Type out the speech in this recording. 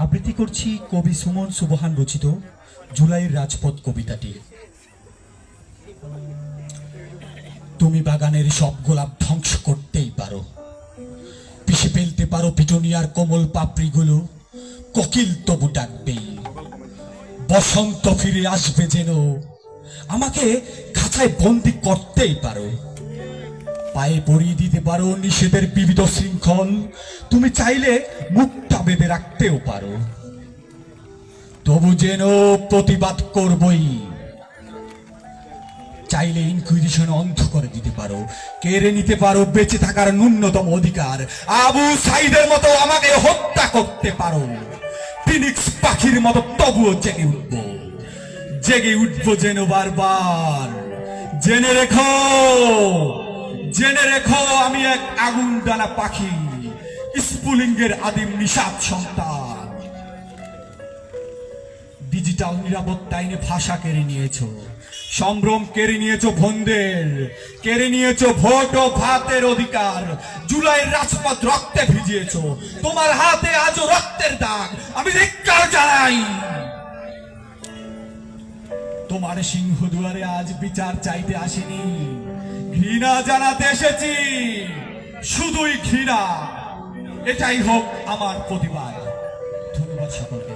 আবৃত্তি করছি কবি সুমন সুবহান রচিত জুলাইয়ের রাজপথ কবিতাটি। তুমি বাগানের সব গোলাপ ধ্বংস করতেই পারো, পিষে ফেলতে পারো পিটুনিয়ার কোমল পাপড়িগুলো, কোকিল তবু ডাকবেই। বসন্ত ফিরে আসবে যেন, আমাকে খাঁচায় বন্দি করতেই পারো। পায়ে পরিয়ে দিতে পারো নিষেধের বিবিধ শৃঙ্খল, তুমি চাইলে মুখটা বেঁধে রাখতেও পারো। তবু যেন প্রতিবাদ করবই, চাইলে ইনকুইজিশন অন্ধ করে দিতে পারো, কেড়ে নিতে পারো বেঁচে থাকার ন্যূনতম অধিকার। আবু সাইদের মতো আমাকে হত্যা করতে পারো, ফিনিক্স পাখির মতো তবুও জেগে উঠবো যেন বারবার। জেনে রেখো, জেনে রেখো, আমি এক আগুন ডানা পাখি, স্ফুলিঙ্গের আদিম নিষাদ সন্তান। ডিজিটাল নিরাপত্তা আইনে ভাষা কেড়ে নিয়েছো, সম্ভ্রম কেড়ে নিয়েছো, ভন্ডের কেড়ে নিয়েছো ভোট ও ভাতের অধিকার। জুলাইয়ের রাজপথ রক্তে ভিজিয়েছো, তোমার হাতে আজও রক্তের দাগ। আমি ধিক্কার জানাই, তোমার সিংহদুয়ারে আজ বিচার চাইতে আসিনি, ঘৃণা জানাতে এসেছি, শুধুই ঘৃণা। এটাই হোক আমার প্রতিবাদ। ধন্যবাদ সকলকে।